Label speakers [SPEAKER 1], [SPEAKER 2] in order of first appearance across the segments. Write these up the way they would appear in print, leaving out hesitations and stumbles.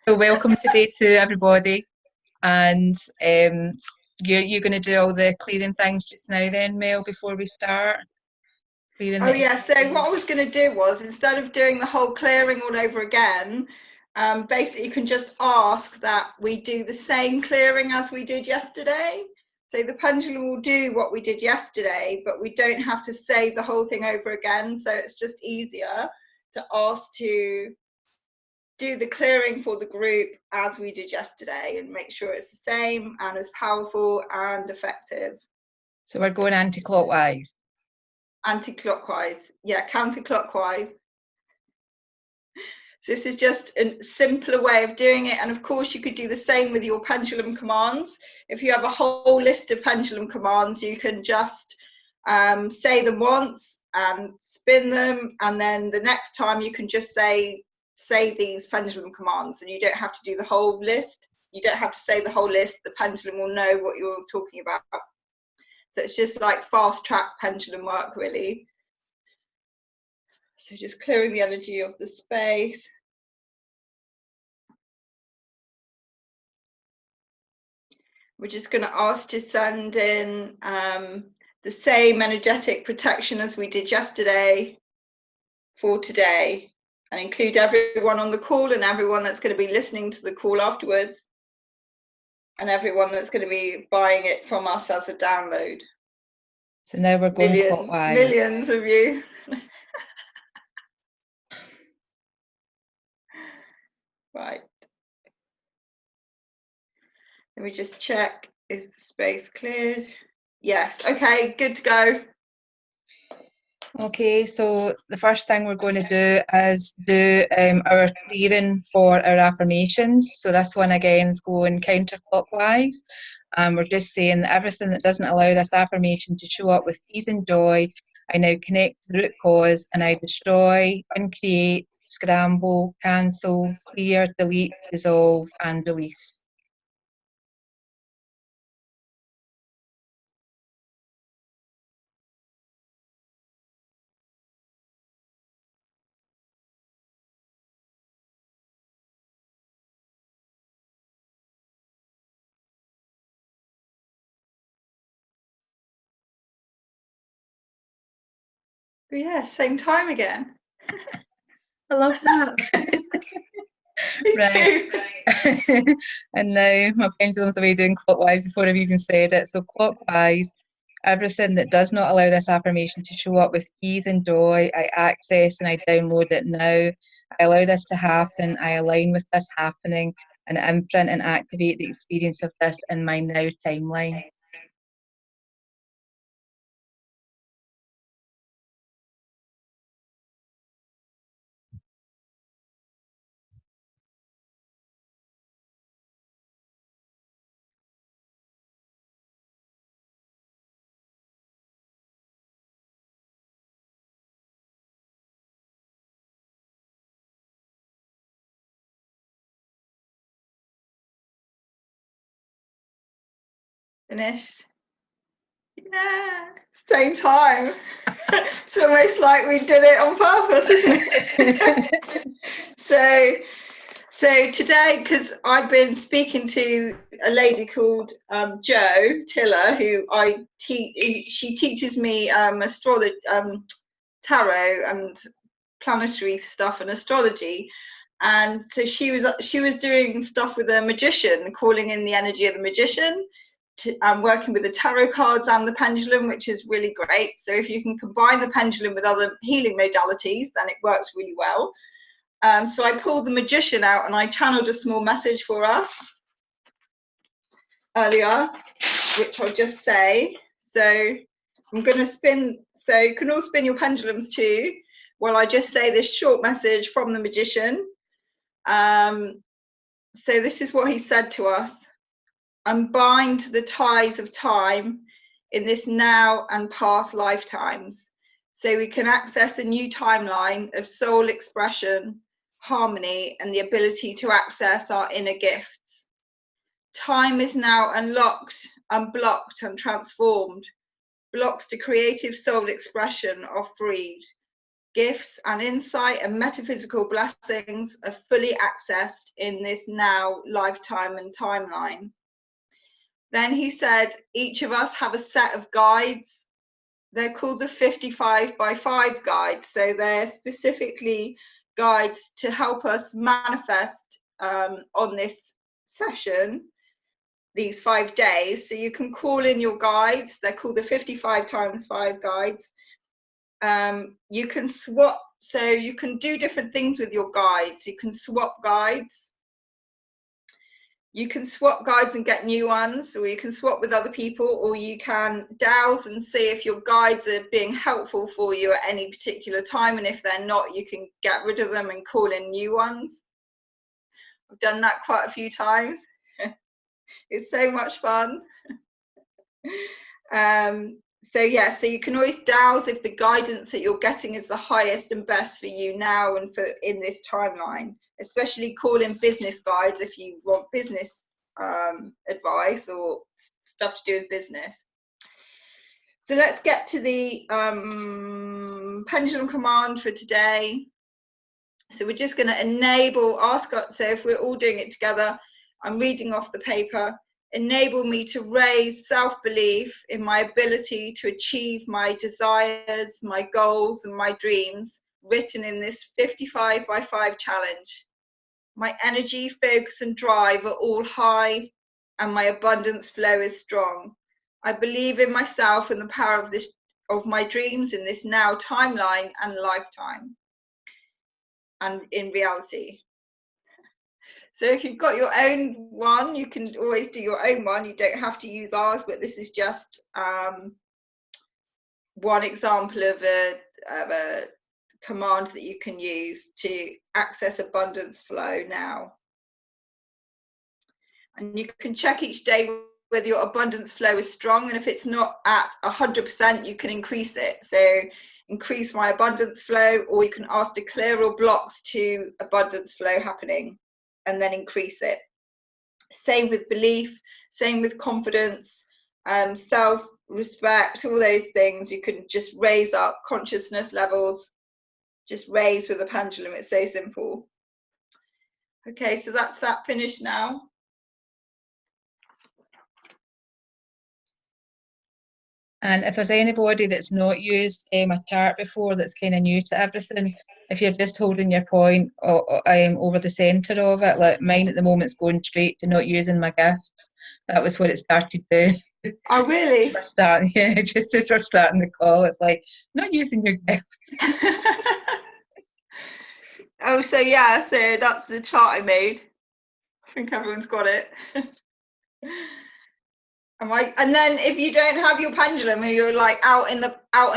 [SPEAKER 1] So welcome today to everybody, and you're going to do all the clearing things just now then, Mel, before we start? Clearing
[SPEAKER 2] Oh
[SPEAKER 1] the
[SPEAKER 2] yeah, so what I was going to do was, instead of doing the whole clearing all over again, basically you can just ask that we do the same clearing as we did yesterday. So the pendulum will do what we did yesterday, but we don't have to say the whole thing over again. So it's just easier to ask to do the clearing for the group as we did yesterday and make sure it's the same and as powerful and effective.
[SPEAKER 1] So we're going anti-clockwise.
[SPEAKER 2] Anti-clockwise, yeah, counterclockwise. So this is just a simpler way of doing it. And of course, you could do the same with your pendulum commands. If you have a whole list of pendulum commands, you can just say them once and spin them. And then the next time you can just say these pendulum commands, and you don't have to do the whole list. You don't have to say the whole list. The pendulum will know what you're talking about. So it's just like fast track pendulum work, really. So just clearing the energy of the space. We're just going to ask to send in the same energetic protection as we did yesterday for today, and include everyone on the call and everyone that's going to be listening to the call afterwards, and everyone that's going to be buying it from us as a download.
[SPEAKER 1] So now we're going clockwise.
[SPEAKER 2] Millions of you. Right. Let me just check, is the space cleared? Yes, okay, good to go.
[SPEAKER 1] Okay, so the first thing we're going to do is do our clearing for our affirmations. So this one again is going counterclockwise. We're just saying that everything that doesn't allow this affirmation to show up with ease and joy, I now connect to the root cause and I destroy, uncreate, scramble, cancel, clear, delete, dissolve and release.
[SPEAKER 2] But yeah, same time again.
[SPEAKER 1] I love that. Right. And now my pendulum's away doing clockwise before I've even said it. So clockwise, everything that does not allow this affirmation to show up with ease and joy, I access and I download it now. I allow this to happen. I align with this happening and imprint and activate the experience of this in my now timeline.
[SPEAKER 2] Finished. Yeah, same time. It's almost like we did it on purpose, isn't it? So today, because I've been speaking to a lady called Jo Tiller, who she teaches me astrology, tarot, and planetary stuff and astrology. And so she was doing stuff with a magician, calling in the energy of the magician. I'm working with the tarot cards and the pendulum, which is really great. So if you can combine the pendulum with other healing modalities, then it works really well. So I pulled the magician out and I channeled a small message for us earlier, which I'll just say. So I'm going to spin, so you can all spin your pendulums too, while I just say this short message from the magician. So this is what he said to us. Unbind the ties of time in this now and past lifetimes, so we can access a new timeline of soul expression, harmony, and the ability to access our inner gifts. Time is now unlocked, unblocked, and transformed. Blocks to creative soul expression are freed. gifts and insight and metaphysical blessings are fully accessed in this now lifetime and timeline. Then he said, each of us have a set of guides. They're called the 55 by 5 guides. So they're specifically guides to help us manifest on this session, these 5 days. So you can call in your guides. They're called the 55 times 5 guides. You can swap, so you can do different things with your guides. You can swap guides. You can swap guides and get new ones, or you can swap with other people, or you can dowse and see if your guides are being helpful for you at any particular time, and if they're not, you can get rid of them and call in new ones. I've done that quite a few times. It's so much fun. So yeah, so you can always dowse if the guidance that you're getting is the highest and best for you now and for in this timeline. Especially call in business guides if you want business advice or stuff to do with business. So let's get to the pendulum command for today. So we're just going to enable, ask God, so if we're all doing it together, I'm reading off the paper. Enable me to raise self-belief in my ability to achieve my desires, my goals, and my dreams, written in this 55 by 5 challenge. My energy, focus, and drive are all high, and my abundance flow is strong. I believe in myself and the power of my dreams in this now timeline and lifetime, and in reality. So if you've got your own one, you can always do your own one. You don't have to use ours, but this is just one example of a command that you can use to access abundance flow now. And you can check each day whether your abundance flow is strong, and if it's not at 100%, you can increase it. So increase my abundance flow, or you can ask to clear all blocks to abundance flow happening, and then increase it. Same with belief, same with confidence, self-respect, all those things. You can just raise up consciousness levels, just raise with a pendulum. It's so simple. Okay, so that's that finished now.
[SPEAKER 1] And if there's anybody that's not used a chart before, that's kind of new to everything, if you're just holding your point over the centre of it, like mine at the moment's going straight to not using my gifts. That was what it started doing.
[SPEAKER 2] Oh, really?
[SPEAKER 1] We're starting, yeah, just as we're starting the call, it's like, not using your gifts.
[SPEAKER 2] Oh, so yeah, so that's the chart I made. I think everyone's got it. And then if you don't have your pendulum and you're like out and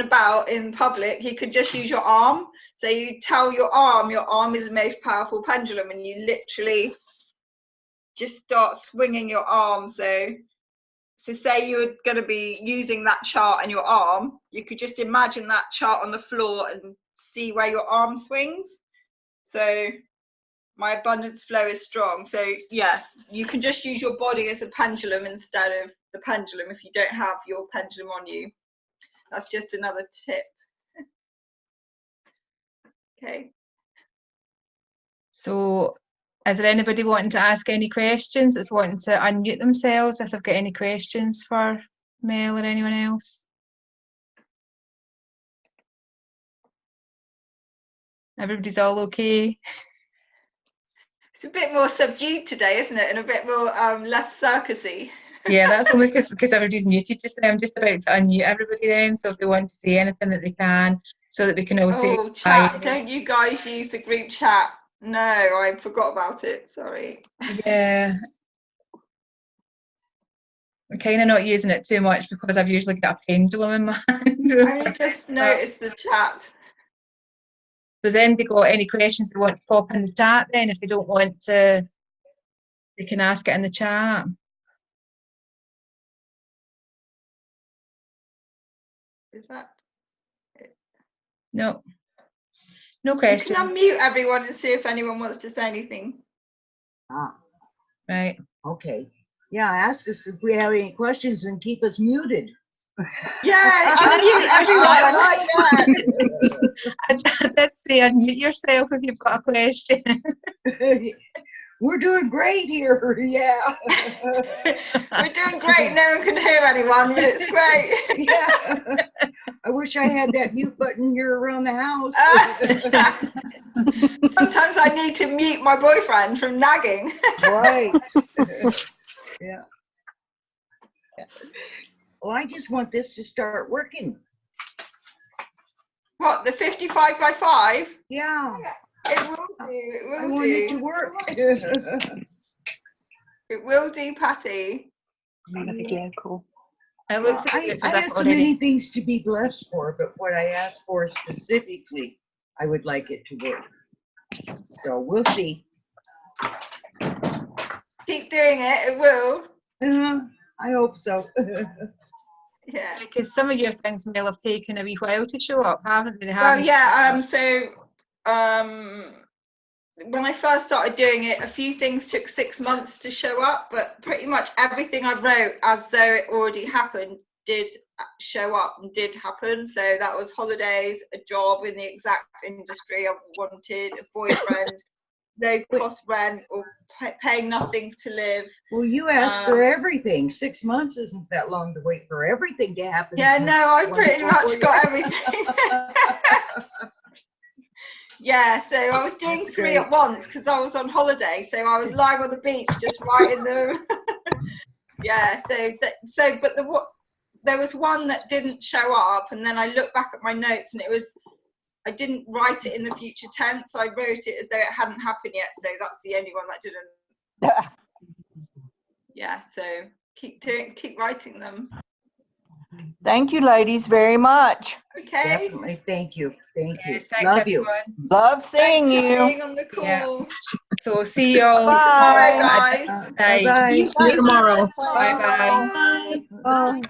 [SPEAKER 2] about in public, you could just use your arm. So you tell your arm is the most powerful pendulum, and you literally just start swinging your arm. So say you're going to be using that chart and your arm, you could just imagine that chart on the floor and see where your arm swings. So my abundance flow is strong. So yeah, you can just use your body as a pendulum instead of the pendulum if you don't have your pendulum on you. That's just another tip. Okay.
[SPEAKER 1] So is there anybody wanting to ask any questions that's wanting to unmute themselves if they've got any questions for Mel or anyone else? Everybody's all okay?
[SPEAKER 2] It's a bit more subdued today, isn't it? And a bit more less circusy.
[SPEAKER 1] Yeah, that's only because everybody's muted just now. I'm just about to unmute everybody then, so if they want to say anything that they can, so that we can all say
[SPEAKER 2] chat.
[SPEAKER 1] hi.
[SPEAKER 2] Don't you guys use the group chat? No, I forgot about it. Sorry.
[SPEAKER 1] Yeah. I'm kind of not using it too much because I've usually got a pendulum in my hand.
[SPEAKER 2] I just noticed the chat.
[SPEAKER 1] Does anybody got any questions they want to pop in the chat then? If they don't want to, they can ask it in the chat.
[SPEAKER 2] Is that it?
[SPEAKER 1] No. No questions.
[SPEAKER 2] You can unmute everyone and see if anyone wants to say anything.
[SPEAKER 3] Ah.
[SPEAKER 1] Right.
[SPEAKER 3] Okay. Yeah, ask us if we have any questions and keep us muted.
[SPEAKER 2] Yeah, unmute everyone.
[SPEAKER 3] I like that.
[SPEAKER 1] I did say unmute yourself if you've got a question.
[SPEAKER 3] We're doing great here. Yeah.
[SPEAKER 2] We're doing great. No one can hear anyone, but it's great.
[SPEAKER 3] Yeah. I wish I had that mute button here around the house.
[SPEAKER 2] Sometimes I need to mute my boyfriend from nagging.
[SPEAKER 3] Right. Yeah. Well, I just want this to start working.
[SPEAKER 2] What, the 55 by 5?
[SPEAKER 3] Yeah.
[SPEAKER 2] It will do. It
[SPEAKER 3] I
[SPEAKER 2] will
[SPEAKER 3] want it to
[SPEAKER 2] do.
[SPEAKER 3] work.
[SPEAKER 2] It will do, Patty.
[SPEAKER 1] It looks like
[SPEAKER 3] I
[SPEAKER 1] it was
[SPEAKER 3] have
[SPEAKER 1] up
[SPEAKER 3] so many
[SPEAKER 1] already.
[SPEAKER 3] things to be blessed for, but what I asked for specifically, I would like it to work. So we'll see.
[SPEAKER 2] Keep doing it. It will.
[SPEAKER 3] I hope so.
[SPEAKER 2] Yeah.
[SPEAKER 1] Because some of your things may have taken a wee while to show up, haven't they? They
[SPEAKER 2] Well,
[SPEAKER 1] haven't.
[SPEAKER 2] yeah. When I first started doing it, a few things took 6 months to show up, but pretty much everything I wrote as though it already happened did show up and did happen. So that was holidays, a job in the exact industry I wanted, a boyfriend, no cost rent or paying nothing to live.
[SPEAKER 3] Well, you asked for everything. 6 months isn't that long to wait for everything to happen.
[SPEAKER 2] Yeah, no, I pretty much got everything. Yeah, so I was doing
[SPEAKER 3] That's
[SPEAKER 2] 3
[SPEAKER 3] great.
[SPEAKER 2] at once because I was on holiday. So I was lying on the beach just writing them. Yeah, but there was one that didn't show up, and then I looked back at my notes, and I didn't write it in the future tense. I wrote it as though it hadn't happened yet. So that's the only one that didn't. Yeah, so keep writing them.
[SPEAKER 4] Thank you, ladies, very much.
[SPEAKER 2] Okay.
[SPEAKER 3] Definitely. Thank you. Thank you.
[SPEAKER 1] Yes, thanks,
[SPEAKER 3] Love you.
[SPEAKER 1] everyone.
[SPEAKER 4] Love seeing
[SPEAKER 2] Thanks for
[SPEAKER 4] you.
[SPEAKER 2] being on the call.
[SPEAKER 1] Yeah. So see you all
[SPEAKER 4] Bye.
[SPEAKER 2] Tomorrow, guys.
[SPEAKER 1] Bye.
[SPEAKER 3] Bye-bye.
[SPEAKER 1] See you tomorrow.
[SPEAKER 2] Bye.
[SPEAKER 1] Bye-bye.
[SPEAKER 3] Bye.